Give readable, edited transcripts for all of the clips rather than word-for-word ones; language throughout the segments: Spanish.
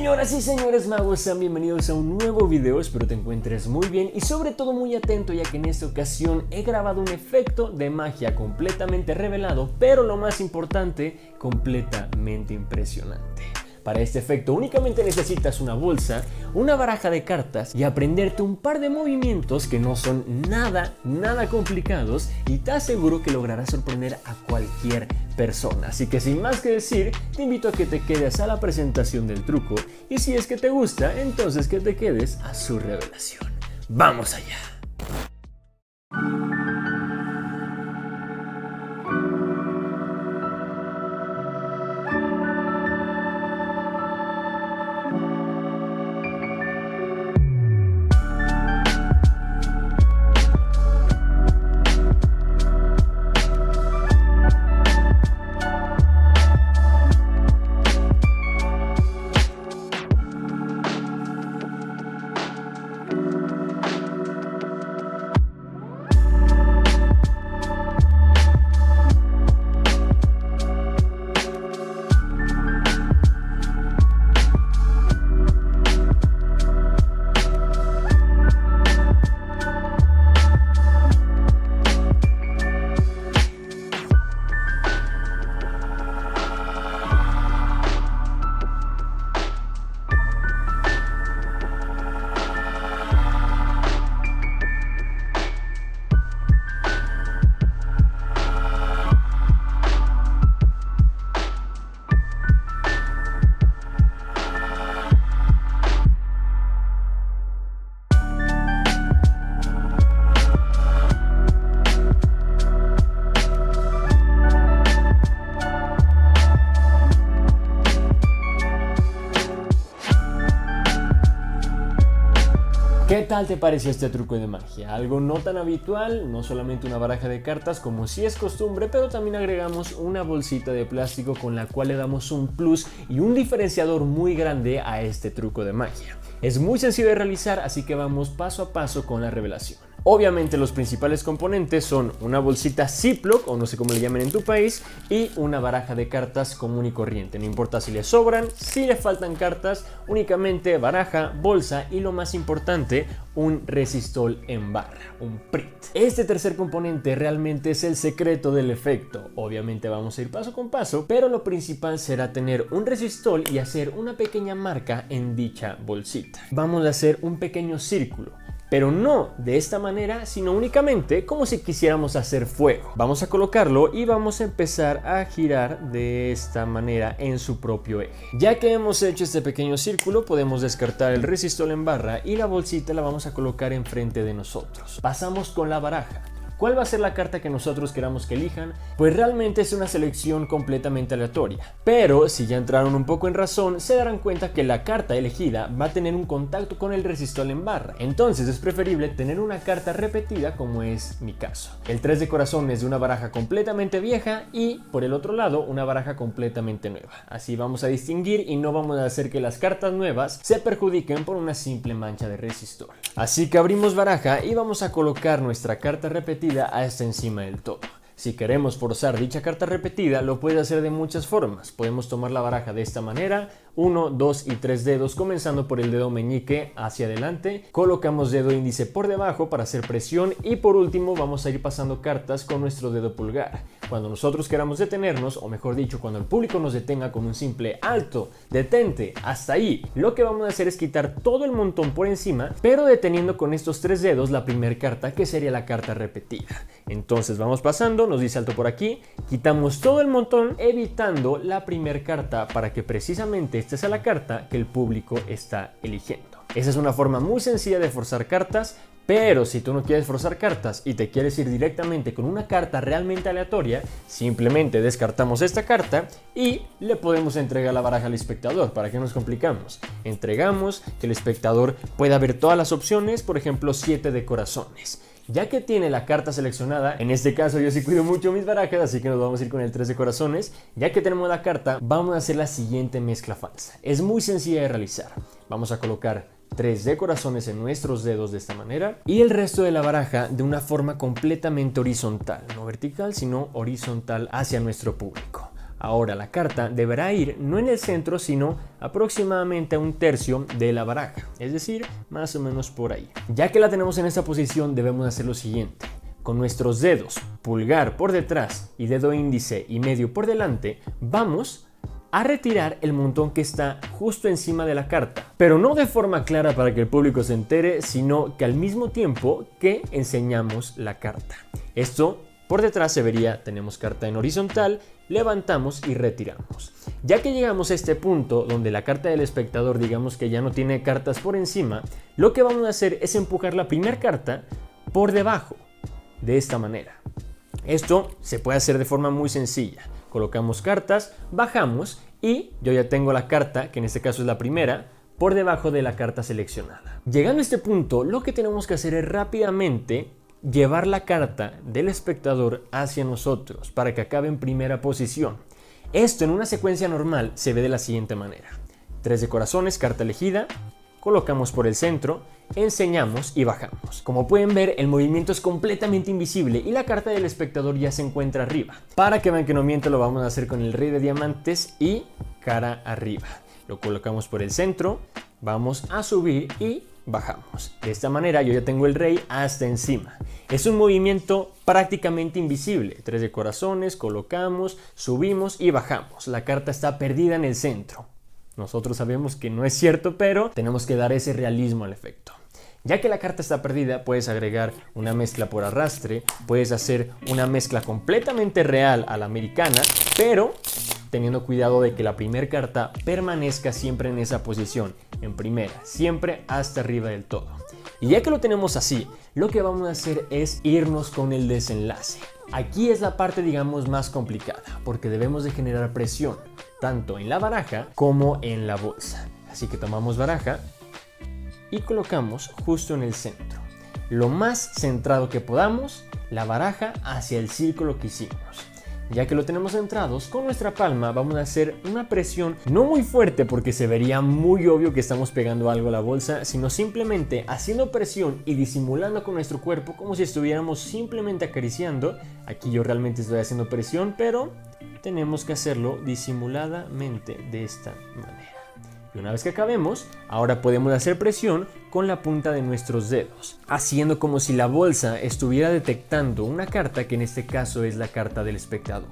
Señoras y señores magos, sean bienvenidos a un nuevo video. Espero te encuentres muy bien y sobre todo muy atento, ya que en esta ocasión he grabado un efecto de magia completamente revelado, pero lo más importante, completamente impresionante. Para este efecto únicamente necesitas una bolsa, una baraja de cartas y aprenderte un par de movimientos que no son nada complicados, y te aseguro que lograrás sorprender a cualquier persona. Así que sin más que decir, te invito a que te quedes a la presentación del truco y si es que te gusta, entonces que te quedes a su revelación. ¡Vamos allá! ¿Qué tal te pareció este truco de magia? Algo no tan habitual, no solamente una baraja de cartas como sí es costumbre, pero también agregamos una bolsita de plástico con la cual le damos un plus y un diferenciador muy grande a este truco de magia. Es muy sencillo de realizar, así que vamos paso a paso con la revelación. Obviamente los principales componentes son una bolsita Ziploc, o no sé cómo le llamen en tu país, y una baraja de cartas común y corriente. No importa si le sobran, si le faltan cartas, únicamente baraja, bolsa y lo más importante, un resistol en barra, un print. Este tercer componente realmente es el secreto del efecto. Obviamente vamos a ir paso con paso, pero lo principal será tener un resistol y hacer una pequeña marca en dicha bolsita. Vamos a hacer un pequeño círculo, pero no de esta manera, sino únicamente como si quisiéramos hacer fuego. Vamos a colocarlo y vamos a empezar a girar de esta manera en su propio eje. Ya que hemos hecho este pequeño círculo, podemos descartar el resistol en barra y la bolsita la vamos a colocar enfrente de nosotros. Pasamos con la baraja. ¿Cuál va a ser la carta que nosotros queramos que elijan? Pues realmente es una selección completamente aleatoria. Pero si ya entraron un poco en razón, se darán cuenta que la carta elegida va a tener un contacto con el resistol en barra. Entonces es preferible tener una carta repetida, como es mi caso. El 3 de corazones de una baraja completamente vieja y por el otro lado una baraja completamente nueva. Así vamos a distinguir y no vamos a hacer que las cartas nuevas se perjudiquen por una simple mancha de resistol. Así que abrimos baraja y vamos a colocar nuestra carta repetida hasta encima del todo. Si queremos forzar dicha carta repetida, lo puede hacer de muchas formas. Podemos tomar la baraja de esta manera, 1, 2 y 3 dedos, comenzando por el dedo meñique hacia adelante. Colocamos dedo índice por debajo para hacer presión y por último vamos a ir pasando cartas con nuestro dedo pulgar. Cuando nosotros queramos detenernos, o mejor dicho, cuando el público nos detenga con un simple alto, detente, hasta ahí, lo que vamos a hacer es quitar todo el montón por encima, pero deteniendo con estos 3 dedos la primera carta, que sería la carta repetida. Entonces vamos pasando, nos dice alto por aquí, quitamos todo el montón, evitando la primera carta para que precisamente esta sea la carta que el público está eligiendo. Esa es una forma muy sencilla de forzar cartas, pero si tú no quieres forzar cartas y te quieres ir directamente con una carta realmente aleatoria, simplemente descartamos esta carta y le podemos entregar la baraja al espectador. ¿Para qué nos complicamos? Entregamos que el espectador pueda ver todas las opciones, por ejemplo 7 de corazones. Ya que tiene la carta seleccionada, en este caso yo sí cuido mucho mis barajas, así que nos vamos a ir con el 3 de corazones. Ya que tenemos la carta, vamos a hacer la siguiente mezcla falsa. Es muy sencilla de realizar. Vamos a colocar 3 de corazones en nuestros dedos de esta manera y el resto de la baraja de una forma completamente horizontal, no vertical sino horizontal hacia nuestro público. Ahora la carta deberá ir no en el centro, sino aproximadamente a 1/3 de la baraja, es decir, más o menos por ahí. Ya que la tenemos en esta posición, debemos hacer lo siguiente. Con nuestros dedos, pulgar por detrás y dedo índice y medio por delante, vamos a retirar el montón que está justo encima de la carta, pero no de forma clara para que el público se entere, sino que al mismo tiempo que enseñamos la carta. Esto por detrás se vería, tenemos carta en horizontal, levantamos y retiramos. Ya que llegamos a este punto donde la carta del espectador, digamos que ya no tiene cartas por encima, lo que vamos a hacer es empujar la primera carta por debajo, de esta manera. Esto se puede hacer de forma muy sencilla. Colocamos cartas, bajamos y yo ya tengo la carta, que en este caso es la primera, por debajo de la carta seleccionada. Llegando a este punto, lo que tenemos que hacer es rápidamente llevar la carta del espectador hacia nosotros para que acabe en primera posición. Esto en una secuencia normal se ve de la siguiente manera. 3 de corazones, carta elegida, colocamos por el centro, enseñamos y bajamos. Como pueden ver, el movimiento es completamente invisible y la carta del espectador ya se encuentra arriba. Para que vean que no miento, lo vamos a hacer con el rey de diamantes y cara arriba. Lo colocamos por el centro, vamos a subir y bajamos. De esta manera yo ya tengo el rey hasta encima. Es un movimiento prácticamente invisible. 3 de corazones, colocamos, subimos y bajamos. La carta está perdida en el centro. Nosotros sabemos que no es cierto, pero tenemos que dar ese realismo al efecto. Ya que la carta está perdida, puedes agregar una mezcla por arrastre, puedes hacer una mezcla completamente real a la americana, pero teniendo cuidado de que la primera carta permanezca siempre en esa posición, en primera, siempre hasta arriba del todo. Y ya que lo tenemos así, lo que vamos a hacer es irnos con el desenlace. Aquí es la parte, digamos, más complicada, porque debemos de generar presión, tanto en la baraja como en la bolsa. Así que tomamos baraja y colocamos justo en el centro. Lo más centrado que podamos, la baraja hacia el círculo que hicimos. Ya que lo tenemos centrados, con nuestra palma vamos a hacer una presión no muy fuerte porque se vería muy obvio que estamos pegando algo a la bolsa, sino simplemente haciendo presión y disimulando con nuestro cuerpo como si estuviéramos simplemente acariciando. Aquí yo realmente estoy haciendo presión, pero tenemos que hacerlo disimuladamente de esta manera. Y una vez que acabemos, ahora podemos hacer presión con la punta de nuestros dedos, haciendo como si la bolsa estuviera detectando una carta, que en este caso es la carta del espectador.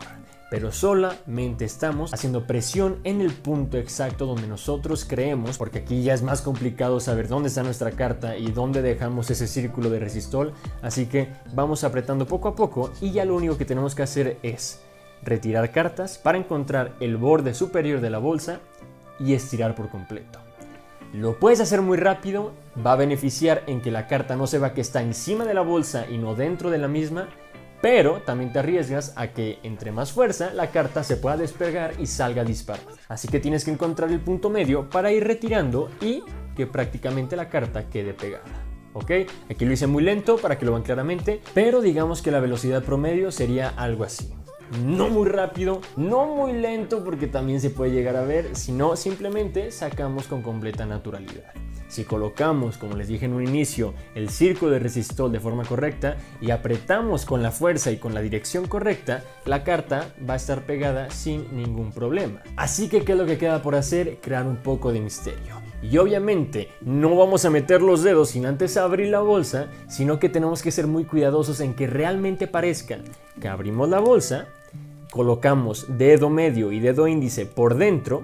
Pero solamente estamos haciendo presión en el punto exacto donde nosotros creemos, porque aquí ya es más complicado saber dónde está nuestra carta y dónde dejamos ese círculo de resistol. Así que vamos apretando poco a poco y ya lo único que tenemos que hacer es retirar cartas para encontrar el borde superior de la bolsa y estirar por completo. Lo puedes hacer muy rápido, va a beneficiar en que la carta no se vea que está encima de la bolsa y no dentro de la misma, pero también te arriesgas a que entre más fuerza la carta se pueda despegar y salga disparada. Así que tienes que encontrar el punto medio para ir retirando y que prácticamente la carta quede pegada. ¿Ok? Aquí lo hice muy lento para que lo vean claramente, pero digamos que la velocidad promedio sería algo así. No muy rápido, no muy lento porque también se puede llegar a ver, sino simplemente sacamos con completa naturalidad. Si colocamos, como les dije en un inicio, el círculo de resistol de forma correcta y apretamos con la fuerza y con la dirección correcta, la carta va a estar pegada sin ningún problema. Así que, ¿qué es lo que queda por hacer? Crear un poco de misterio. Y obviamente no vamos a meter los dedos sin antes abrir la bolsa, sino que tenemos que ser muy cuidadosos en que realmente parezca que abrimos la bolsa, colocamos dedo medio y dedo índice por dentro,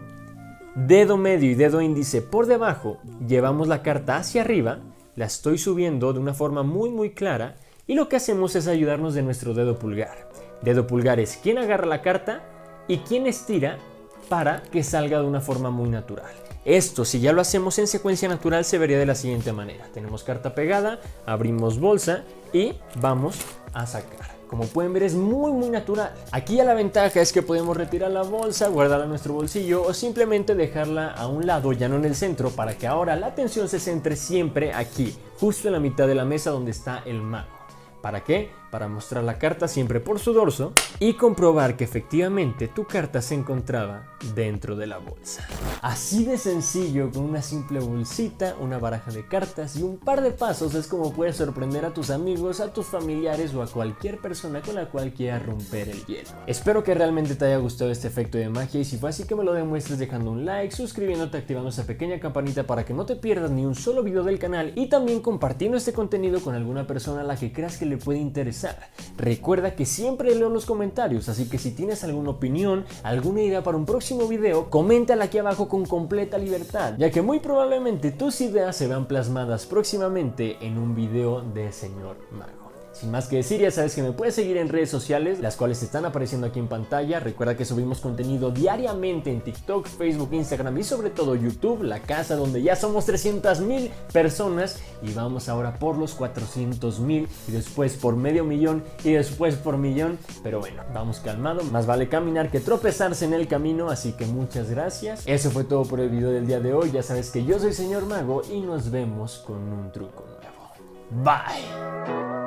dedo medio y dedo índice por debajo, llevamos la carta hacia arriba, la estoy subiendo de una forma muy clara y lo que hacemos es ayudarnos de nuestro dedo pulgar. Dedo pulgar es quien agarra la carta y quien estira para que salga de una forma muy natural. Esto, si ya lo hacemos en secuencia natural, se vería de la siguiente manera. Tenemos carta pegada, abrimos bolsa y vamos a sacar. Como pueden ver, es muy natural. Aquí ya la ventaja es que podemos retirar la bolsa, guardarla en nuestro bolsillo o simplemente dejarla a un lado, ya no en el centro, para que ahora la atención se centre siempre aquí, justo en la mitad de la mesa donde está el mago. ¿Para qué? para mostrar la carta siempre por su dorso y comprobar que efectivamente tu carta se encontraba dentro de la bolsa. Así de sencillo, con una simple bolsita, una baraja de cartas y un par de pasos es como puedes sorprender a tus amigos, a tus familiares o a cualquier persona con la cual quieras romper el hielo. Espero que realmente te haya gustado este efecto de magia y si fue así, que me lo demuestres dejando un like, suscribiéndote, activando esa pequeña campanita para que no te pierdas ni un solo video del canal y también compartiendo este contenido con alguna persona a la que creas que le puede interesar. Recuerda que siempre leo los comentarios, así que si tienes alguna opinión, alguna idea para un próximo video, coméntala aquí abajo con completa libertad, ya que muy probablemente tus ideas se vean plasmadas próximamente en un video de Señor Mago. Sin más que decir, ya sabes que me puedes seguir en redes sociales, las cuales están apareciendo aquí en pantalla. Recuerda que subimos contenido diariamente en TikTok, Facebook, Instagram y sobre todo YouTube, la casa donde ya somos 300,000 personas y vamos ahora por los 400,000 y después por 500,000 y después por 1,000,000. Pero bueno, vamos calmado, más vale caminar que tropezarse en el camino, así que muchas gracias. Eso fue todo por el video del día de hoy. Ya sabes que yo soy Señor Mago y nos vemos con un truco nuevo. Bye.